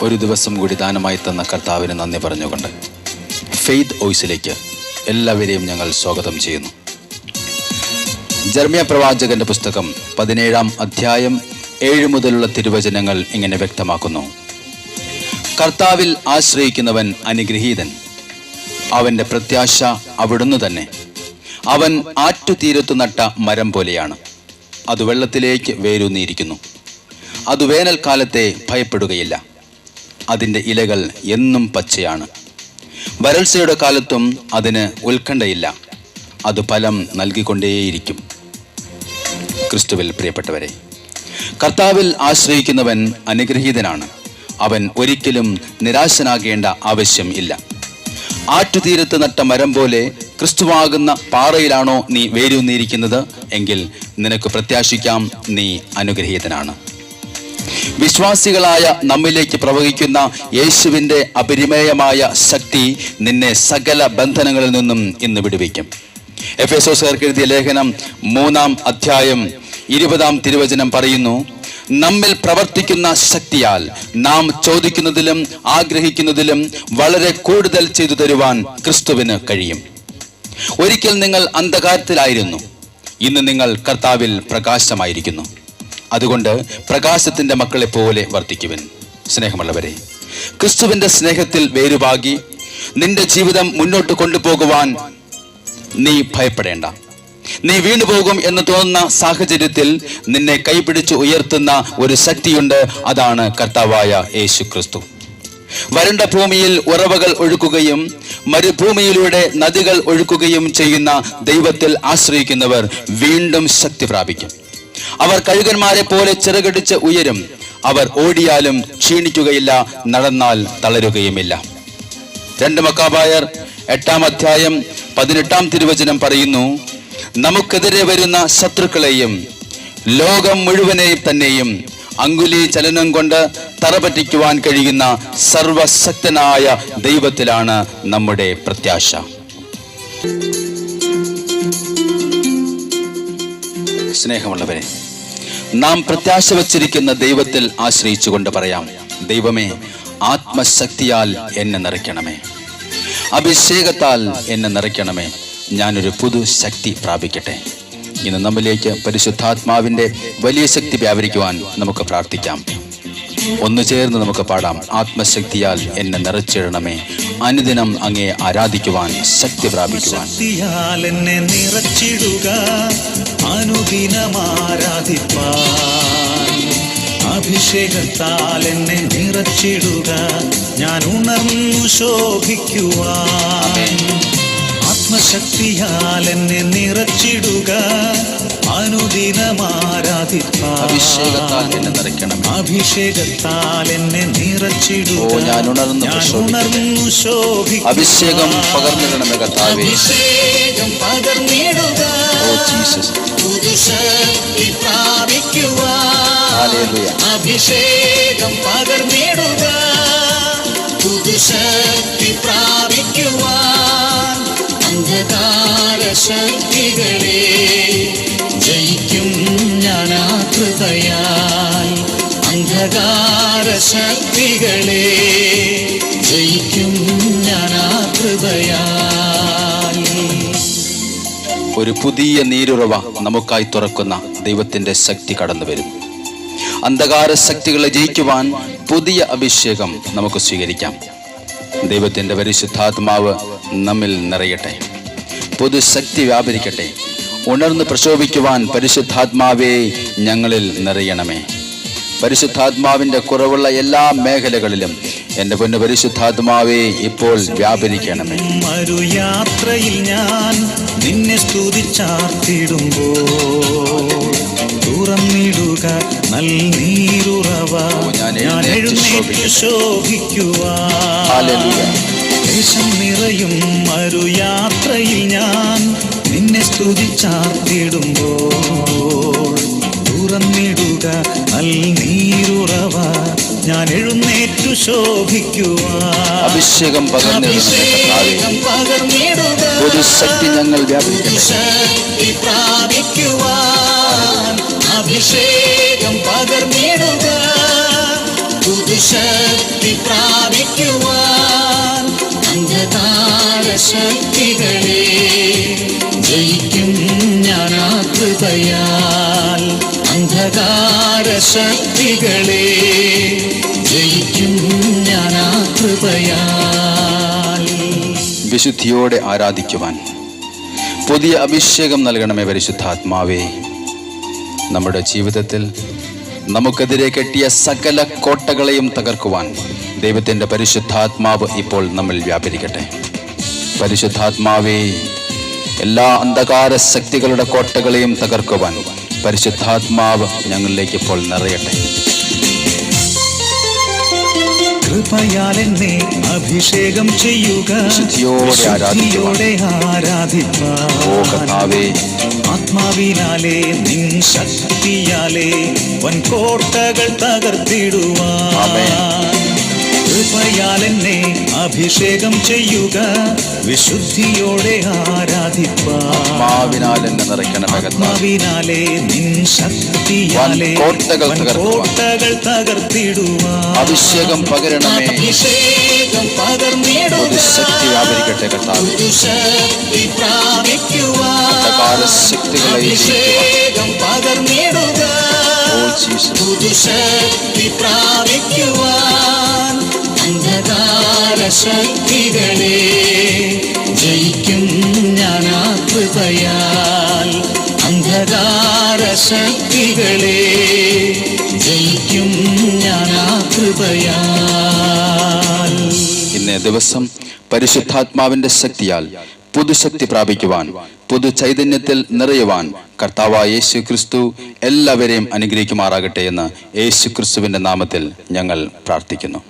ഒരു ദിവസം കൂടി ദാനമായി തന്ന കർത്താവിന് നന്ദി പറഞ്ഞുകൊണ്ട് ഫെയ്ത്ത് വോയിസിലേക്ക് എല്ലാവരെയും ഞങ്ങൾ സ്വാഗതം ചെയ്യുന്നു. ജെറമ്യാ പ്രവാചകന്റെ പുസ്തകം 17-ാം അധ്യായം 7 മുതലുള്ള തിരുവചനങ്ങൾ ഇങ്ങനെ വ്യക്തമാക്കുന്നു: കർത്താവിൽ ആശ്രയിക്കുന്നവൻ അനുഗ്രഹീതൻ, അവന്റെ പ്രത്യാശ അവിടുന്ന് തന്നെ. അവൻ ആറ്റുതീരത്തു നട്ട മരം പോലെയാണ്, അത് വെള്ളത്തിലേക്ക് വേരൂന്നിയിരിക്കുന്നു. അത് വേനൽക്കാലത്തെ ഭയപ്പെടുകയില്ല, അതിൻ്റെ ഇലകൾ എന്നും പച്ചയാണ്. വരൾച്ചയുടെ കാലത്തും അതിന് ഉത്കണ്ഠയില്ല, അത് ഫലം നൽകിക്കൊണ്ടേയിരിക്കും. ക്രിസ്തുവിൽ പ്രിയപ്പെട്ടവരെ, കർത്താവിൽ ആശ്രയിക്കുന്നവൻ അനുഗ്രഹീതനാണ്. അവൻ ഒരിക്കലും നിരാശനാകേണ്ട ആവശ്യം ഇല്ല. ആറ്റുതീരത്ത് നട്ട മരം പോലെ ക്രിസ്തുവാകുന്ന പാറയിലാണോ നീ വേരൂന്നിയിരിക്കുന്നത് എങ്കിൽ നിനക്ക് പ്രത്യാശിക്കാം, നീ അനുഗ്രഹീതനാണ്. വിശ്വാസികളായ നമ്മിലേക്ക് പ്രവഹിക്കുന്ന യേശുവിൻ്റെ അപരിമേയമായ ശക്തി നിന്നെ സകല ബന്ധനങ്ങളിൽ നിന്നും ഇന്ന് വിടുവിക്കും. എഫെസോസുകാർക്ക് എഴുതിയ ലേഖനം 3-ാം അധ്യായം 20-ാം തിരുവചനം പറയുന്നു: നമ്മിൽ പ്രവർത്തിക്കുന്ന ശക്തിയാൽ നാം ചോദിക്കുന്നതിലും ആഗ്രഹിക്കുന്നതിലും വളരെ കൂടുതൽ ചെയ്തു തരുവാൻ ക്രിസ്തുവിന് കഴിയും. ഒരിക്കൽ നിങ്ങൾ അന്ധകാരത്തിലായിരുന്നു, ഇന്ന് നിങ്ങൾ കർത്താവിൽ പ്രകാശമായിരിക്കുന്നു. അതുകൊണ്ട് പ്രകാശത്തിന്റെ മക്കളെ പോലെ വർദ്ധിക്കുവിൻ. സ്നേഹമുള്ളവരെ, ക്രിസ്തുവിന്റെ സ്നേഹത്തിൽ വേരുപാകി നിന്റെ ജീവിതം മുന്നോട്ട് കൊണ്ടുപോകുവാൻ നീ ഭയപ്പെടേണ്ട. നീ വീണുപോകും എന്ന് തോന്നുന്ന സാഹചര്യത്തിൽ നിന്നെ കൈപിടിച്ച് ഉയർത്തുന്ന ഒരു ശക്തിയുണ്ട്. അതാണ് കർത്താവായ യേശു ക്രിസ്തു. വരണ്ട ഭൂമിയിൽ ഉറവകൾ ഒഴുക്കുകയും മരുഭൂമിയിലൂടെ നദികൾ ഒഴുക്കുകയും ചെയ്യുന്ന ദൈവത്തിൽ ആശ്രയിക്കുന്നവർ വീണ്ടും ശക്തി പ്രാപിക്കും. അവർ കഴുകന്മാരെ പോലെ ചിറകടിച്ച് ഉയരും. അവർ ഓടിയാലും ക്ഷീണിക്കുകയില്ല, നടന്നാൽ തളരുകയുമില്ല. 2 മക്കാബായർ 8-ാം അധ്യായം 18-ാം തിരുവചനം പറയുന്നു: നമുക്കെതിരെ വരുന്ന ശത്രുക്കളെയും ലോകം മുഴുവനെയും തന്നെയും അങ്കുലി ചലനം കൊണ്ട് തറപറ്റിക്കുവാൻ കഴിയുന്ന സർവശക്തനായ ദൈവത്തിലാണ് നമ്മുടെ പ്രത്യാശ. സ്നേഹമുള്ളവരെ, നാം പ്രത്യാശ വച്ചിരിക്കുന്ന ദൈവത്തിൽ ആശ്രയിച്ചുകൊണ്ട് പറയാം: ദൈവമേ, ആത്മശക്തിയാൽ എന്നെ നിറയ്ക്കണമേ, അഭിഷേകത്താൽ എന്നെ നിറയ്ക്കണമേ, ഞാനൊരു പുതു ശക്തി പ്രാപിക്കട്ടെ. ഇന്ന് നമ്മിലേക്ക് പരിശുദ്ധാത്മാവിൻ്റെ വലിയ ശക്തി വ്യാപരിക്കുവാൻ നമുക്ക് പ്രാർത്ഥിക്കാം. ഒന്ന് ചേർന്ന് നമുക്ക് പാടാം: ആത്മശക്തിയാൽ എന്നെ നിറച്ചിടണമേ, അനുദിനം അങ്ങേ ആരാധിക്കുവാൻ ശക്തി പ്രാപിക്കുവാൻ. എന്നെ നിറച്ചിടുക, അനുദിനം ആരാധിപ്പാൻ. അഭിഷേകത്താൽ എന്നെ നിറച്ചിടുക, ഞാൻ ഉണർന്നു ശോഭിക്കുവാൻ. ആത്മശക്തിയാൽ എന്നെ നിറച്ചിടുക, അനുദിനം ആരാധിപ്പാൻ. അഭിഷേകത്താൽ എന്നെ നിറയ്ക്കണം, അഭിഷേകത്താൽ എന്നെ നിറച്ചിടുക, ഞാൻ ഉണർന്നു ശോഭിക്കും. അഭിഷേകം പകർന്നിടണമേ കർത്താവേ, അഭിഷേകം പകർന്നിടുക, ഓ ജീസസ്, പുതുശക്തി പ്രാപിക്കുവാൻ. ഹല്ലേലൂയ. അഭിഷേകം പകർന്നിടുക, പുതുശക്തി പ്രാപിക്കുവാൻ. അന്ധകാര ശക്തികളെ ജയിക്കും ഞാൻ ആ കൃപയാൽ. അന്ധകാര ശക്തികളെ ജയിക്കും ഞാൻ ആ കൃപയാൽ. ഒരു പുതിയ നീരുറവ നമുക്കായി തുറക്കുന്ന ദൈവത്തിന്റെ ശക്തി കടന്നു വരും. അന്ധകാര ശക്തികളെ ജയിക്കുവാൻ പുതിയ അഭിഷേകം നമുക്ക് സ്വീകരിക്കാം. ദൈവത്തിന്റെ പരിശുദ്ധാത്മാവ് നമ്മിൽ നിറയട്ടെ, പുതുശക്തി വ്യാപരിക്കട്ടെ. ഉണർന്ന് പ്രശോഭിക്കുവാൻ പരിശുദ്ധാത്മാവേ ഞങ്ങളിൽ നിറയണമേ. പരിശുദ്ധാത്മാവിൻ്റെ കുറവുള്ള എല്ലാ മേഖലകളിലും എൻ്റെ പൊന്നു പരിശുദ്ധാത്മാവേ ഇപ്പോൾ വ്യാപരിക്കണമേ. മരുയാത്രയിൽ ഞാൻ നിന്നെ സ്തുതിച്ചാർത്തിടുമ്പോൾ തുറന്നിടുക നൽനീരുറവ, ഞാൻ എഴുന്നേറ്റ് ശോഭിക്കുവാൻ. ദേശം നിറയും മരുയാത്രയിൽ ഞാൻ നിന്നെ സ്തുതിച്ചാർത്തിടുമ്പോൾ തുറന്നിടുക നൽനീരുറവ, ഞാൻ എഴുന്നേറ്റു ശോഭിക്കുവാൻ. അഭിഷേകം പകർന്നിടുക, പുതുശക്തി ഞങ്ങൾ പ്രാപിക്കുവാൻ. അഭിഷേകം പകർന്നിടുക, പുതുശക്തി പ്രാപിക്കുവാൻ അന്ധകാര ശക്തികളെ ജയിക്കും ഞാൻ ആ കൃപയാൽ. അന്ധകാര ശക്തികളെ ജയിക്കും ഞാൻ ആ കൃപയാൽ. വിശുദ്ധിയോടെ ആരാധിക്കുവാൻ പുതിയ അഭിഷേകം നൽകണമേ പരിശുദ്ധാത്മാവേ. നമ്മുടെ ജീവിതത്തിൽ നമുക്കെതിരെ കെട്ടിയ സകല കോട്ടകളെയും തകർക്കുവാൻ ദൈവത്തിൻ്റെ പരിശുദ്ധാത്മാവ് ഇപ്പോൾ നമ്മിൽ വ്യാപരിക്കട്ടെ. പരിശുദ്ധാത്മാവേ, എല്ലാ അന്ധകാര ശക്തികളുടെ കോട്ടകളെയും തകർക്കുവാൻ പരിശുദ്ധാത്മാവ് ഞങ്ങളിലേക്ക് ഇപ്പോൾ നിറയട്ടെ. കൃപയാൽ എന്നെ അഭിഷേകം ചെയ്യുക, വിശുദ്ധിയോടെ ആരാധിപ്പാൻ. ആത്മാവിനാലേ നിൻ ശക്തിയാലേ വൻകോട്ടകൾ തകർത്തിടുവാൻ. കൃപയാൽ എന്നെ അഭിഷേകം ചെയ്യുക, വിശുദ്ധിയോടെ ആരാധിപ്പാൻ. ആത്മാവിനാലേ നിൻ ശക്തിയാലേ വൻകോട്ടകൾ തകർത്തിടുവാൻ. അഭിഷേകം പകരണമേ, അഭിഷേകം പകർന്നിടുക, പുതുശക്തി വ്യാപരിക്കട്ടെ കർത്താവേ. പുതുശക്തി പ്രാപിക്കുവാൻ. അഭിഷേകം പകർന്നിടുക, പുതുശക്തി പ്രാപിക്കുവാൻ. അന്ധകാര ശക്തികളെ ജയിക്കും ഞാൻ ആ കൃപയാൽ. അന്ധകാര ശക്തികളെ ജയിക്കും ഞാൻ ആ കൃപയാൽ. ഇന്നേ ദിവസം പരിശുദ്ധാത്മാവിന്റെ ശക്തിയാൽ പുതുശക്തി പ്രാപിക്കുവാൻ, പുതു ചൈതന്യത്തിൽ നിറയുവാൻ കർത്താവായ യേശു ക്രിസ്തു എല്ലാവരെയും അനുഗ്രഹിക്കുമാറാകട്ടെ എന്ന് യേശു ക്രിസ്തുവിന്റെ നാമത്തിൽ ഞങ്ങൾ പ്രാർത്ഥിക്കുന്നു.